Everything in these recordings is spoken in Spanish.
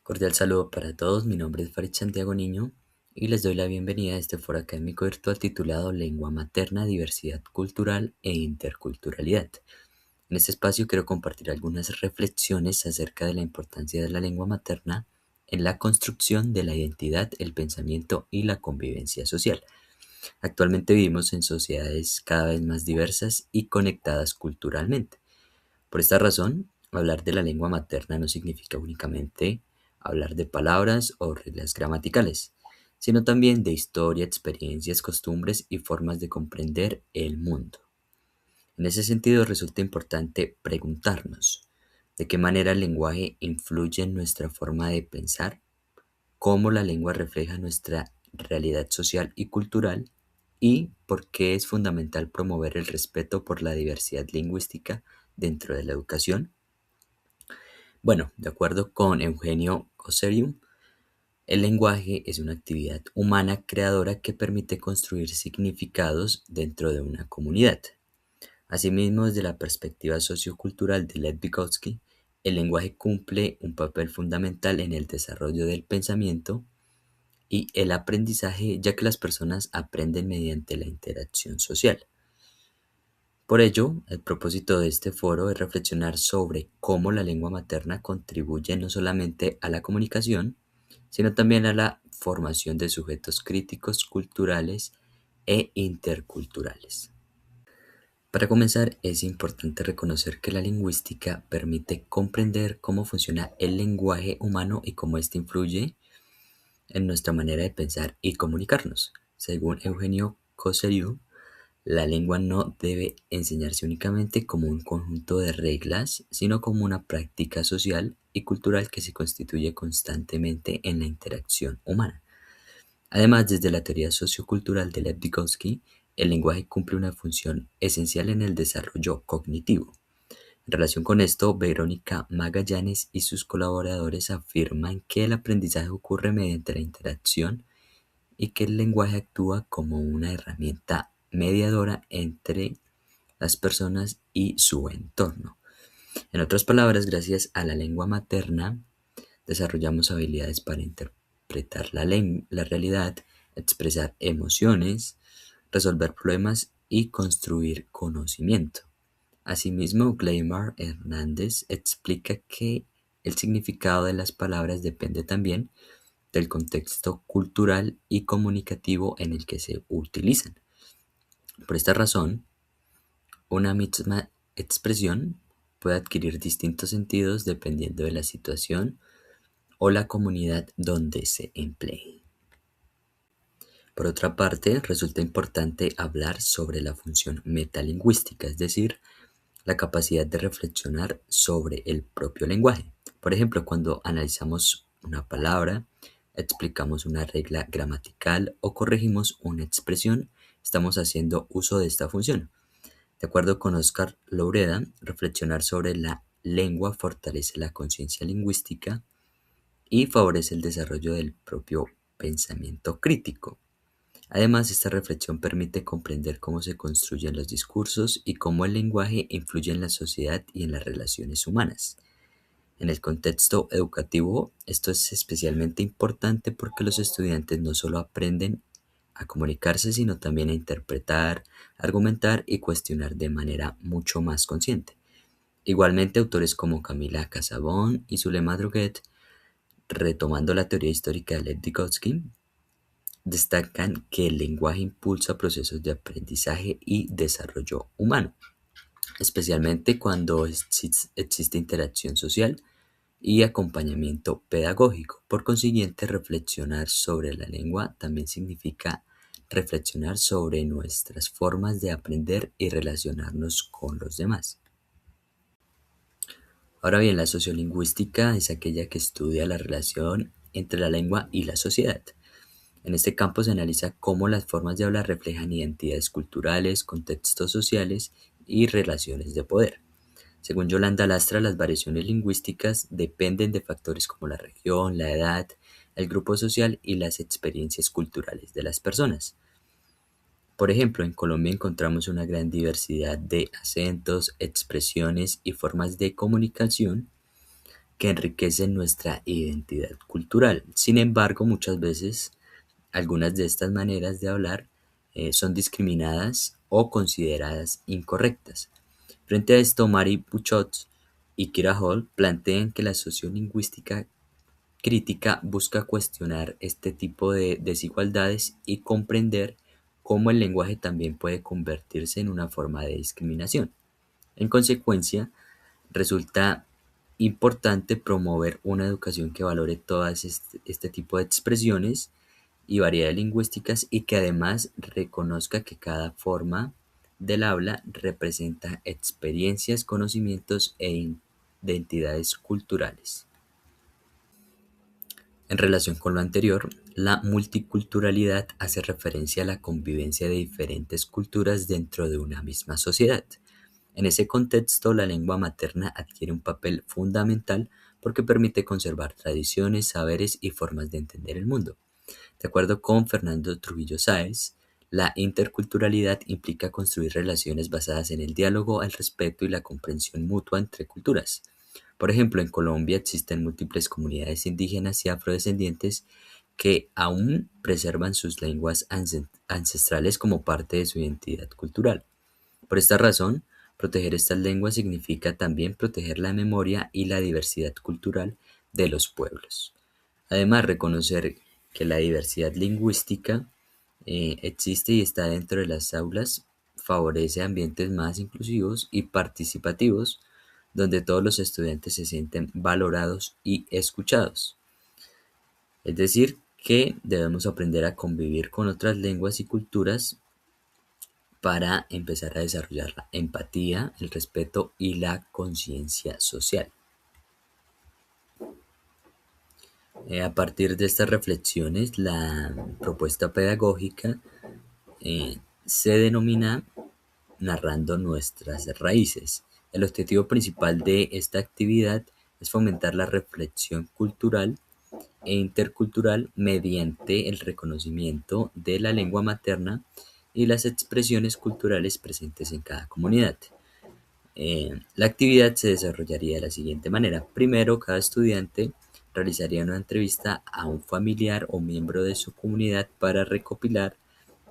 Cordial saludo para todos, mi nombre es Farid Santiago Niño y les doy la bienvenida a este foro académico virtual titulado Lengua Materna, Diversidad Cultural e Interculturalidad. En este espacio quiero compartir algunas reflexiones acerca de la importancia de la lengua materna en la construcción de la identidad, el pensamiento y la convivencia social. Actualmente vivimos en sociedades cada vez más diversas y conectadas culturalmente. Por esta razón, hablar de la lengua materna no significa únicamente hablar de palabras o reglas gramaticales, sino también de historia, experiencias, costumbres y formas de comprender el mundo. En ese sentido, resulta importante preguntarnos de qué manera el lenguaje influye en nuestra forma de pensar, cómo la lengua refleja nuestra realidad social y cultural y por qué es fundamental promover el respeto por la diversidad lingüística dentro de la educación. Bueno, de acuerdo con Eugenio Coserium, el lenguaje es una actividad humana creadora que permite construir significados dentro de una comunidad. Asimismo, desde la perspectiva sociocultural de Lev Vygotsky, el lenguaje cumple un papel fundamental en el desarrollo del pensamiento y el aprendizaje, ya que las personas aprenden mediante la interacción social. Por ello, el propósito de este foro es reflexionar sobre cómo la lengua materna contribuye no solamente a la comunicación, sino también a la formación de sujetos críticos, culturales e interculturales. Para comenzar, es importante reconocer que la lingüística permite comprender cómo funciona el lenguaje humano y cómo éste influye en nuestra manera de pensar y comunicarnos. Según Eugenio Coseriu, la lengua no debe enseñarse únicamente como un conjunto de reglas, sino como una práctica social y cultural que se constituye constantemente en la interacción humana. Además, desde la teoría sociocultural de Lev Vygotsky, el lenguaje cumple una función esencial en el desarrollo cognitivo. En relación con esto, Verónica Magallanes y sus colaboradores afirman que el aprendizaje ocurre mediante la interacción y que el lenguaje actúa como una herramienta mediadora entre las personas y su entorno. En otras palabras, gracias a la lengua materna, desarrollamos habilidades para interpretar la realidad, expresar emociones, resolver problemas y construir conocimiento. Asimismo, Gleymar Hernández explica que el significado de las palabras depende también del contexto cultural y comunicativo en el que se utilizan. Por esta razón, una misma expresión puede adquirir distintos sentidos dependiendo de la situación o la comunidad donde se emplee. Por otra parte, resulta importante hablar sobre la función metalingüística, es decir, la capacidad de reflexionar sobre el propio lenguaje. Por ejemplo, cuando analizamos una palabra, explicamos una regla gramatical o corregimos una expresión, estamos haciendo uso de esta función. De acuerdo con Oscar Loureda, reflexionar sobre la lengua fortalece la conciencia lingüística y favorece el desarrollo del propio pensamiento crítico. Además, esta reflexión permite comprender cómo se construyen los discursos y cómo el lenguaje influye en la sociedad y en las relaciones humanas. En el contexto educativo, esto es especialmente importante porque los estudiantes no solo aprenden a comunicarse, sino también a interpretar, argumentar y cuestionar de manera mucho más consciente. Igualmente, autores como Camila Casabón y Zulema Droguet, retomando la teoría histórica de Lev Vygotsky, destacan que el lenguaje impulsa procesos de aprendizaje y desarrollo humano, especialmente cuando existe interacción social y acompañamiento pedagógico. Por consiguiente, reflexionar sobre la lengua también significa reflexionar sobre nuestras formas de aprender y relacionarnos con los demás. Ahora bien, la sociolingüística es aquella que estudia la relación entre la lengua y la sociedad. En este campo se analiza cómo las formas de hablar reflejan identidades culturales, contextos sociales y relaciones de poder. Según Yolanda Lastra, las variaciones lingüísticas dependen de factores como la región, la edad, el grupo social y las experiencias culturales de las personas. Por ejemplo, en Colombia encontramos una gran diversidad de acentos, expresiones y formas de comunicación, que enriquecen nuestra identidad cultural. Sin embargo, muchas veces algunas de estas maneras de hablar son discriminadas o consideradas incorrectas. Frente a esto, Mary Buchot y Kira Hall plantean que la sociolingüística crítica busca cuestionar este tipo de desigualdades y comprender cómo el lenguaje también puede convertirse en una forma de discriminación. En consecuencia, resulta importante promover una educación que valore todas este tipo de expresiones y variedades lingüísticas y que además reconozca que cada forma del habla representa experiencias, conocimientos e identidades culturales. En relación con lo anterior, la multiculturalidad hace referencia a la convivencia de diferentes culturas dentro de una misma sociedad. En ese contexto, la lengua materna adquiere un papel fundamental porque permite conservar tradiciones, saberes y formas de entender el mundo. De acuerdo con Fernando Trujillo Sáez, la interculturalidad implica construir relaciones basadas en el diálogo, el respeto y la comprensión mutua entre culturas. Por ejemplo, en Colombia existen múltiples comunidades indígenas y afrodescendientes que aún preservan sus lenguas ancestrales como parte de su identidad cultural. Por esta razón, proteger estas lenguas significa también proteger la memoria y la diversidad cultural de los pueblos. Además, reconocer que la diversidad lingüística existe y está dentro de las aulas favorece ambientes más inclusivos y participativos donde todos los estudiantes se sienten valorados y escuchados. Es decir, que debemos aprender a convivir con otras lenguas y culturas para empezar a desarrollar la empatía, el respeto y la conciencia social. A partir de estas reflexiones, la propuesta pedagógica se denomina Narrando nuestras raíces. El objetivo principal de esta actividad es fomentar la reflexión cultural e intercultural mediante el reconocimiento de la lengua materna y las expresiones culturales presentes en cada comunidad. La actividad se desarrollaría de la siguiente manera. Primero, cada estudiante realizaría una entrevista a un familiar o miembro de su comunidad para recopilar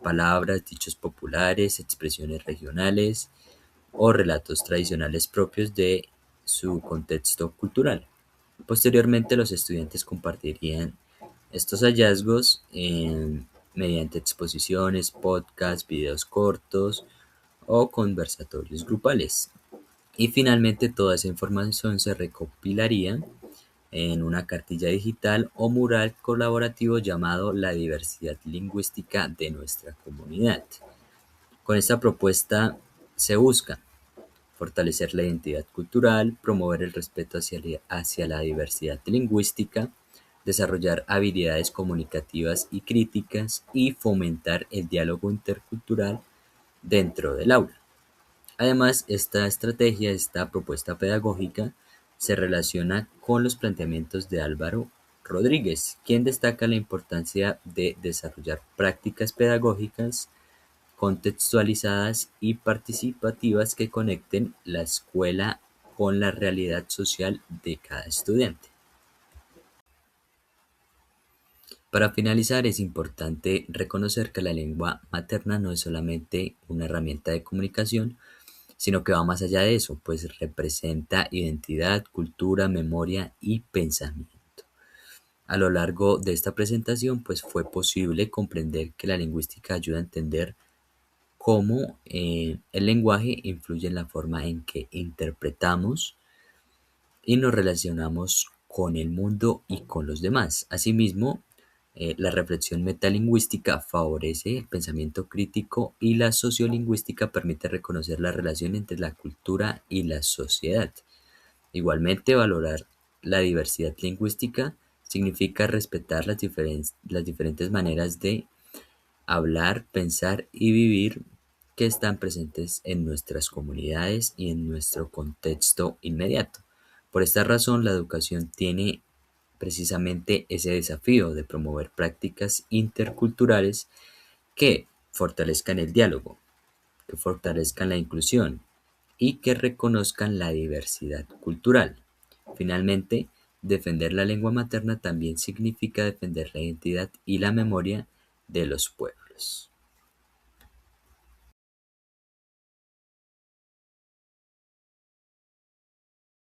palabras, dichos populares, expresiones regionales o relatos tradicionales propios de su contexto cultural. Posteriormente, los estudiantes compartirían estos hallazgos mediante exposiciones, podcasts, videos cortos o conversatorios grupales. Y finalmente toda esa información se recopilaría en una cartilla digital o mural colaborativo llamado La diversidad lingüística de nuestra comunidad. Con esta propuesta se busca fortalecer la identidad cultural, promover el respeto hacia la diversidad lingüística, desarrollar habilidades comunicativas y críticas y fomentar el diálogo intercultural dentro del aula. Además, esta propuesta pedagógica, se relaciona con los planteamientos de Álvaro Rodríguez, quien destaca la importancia de desarrollar prácticas pedagógicas contextualizadas y participativas que conecten la escuela con la realidad social de cada estudiante. Para finalizar, es importante reconocer que la lengua materna no es solamente una herramienta de comunicación, sino que va más allá de eso, pues representa identidad, cultura, memoria y pensamiento. A lo largo de esta presentación, pues fue posible comprender que la lingüística ayuda a entender cómo el lenguaje influye en la forma en que interpretamos y nos relacionamos con el mundo y con los demás. Asimismo, la reflexión metalingüística favorece el pensamiento crítico y la sociolingüística permite reconocer la relación entre la cultura y la sociedad. Igualmente, valorar la diversidad lingüística significa respetar las diferentes maneras de hablar, pensar y vivir que están presentes en nuestras comunidades y en nuestro contexto inmediato. Por esta razón, la educación tiene precisamente ese desafío de promover prácticas interculturales que fortalezcan el diálogo, que fortalezcan la inclusión y que reconozcan la diversidad cultural. Finalmente, defender la lengua materna también significa defender la identidad y la memoria de los pueblos.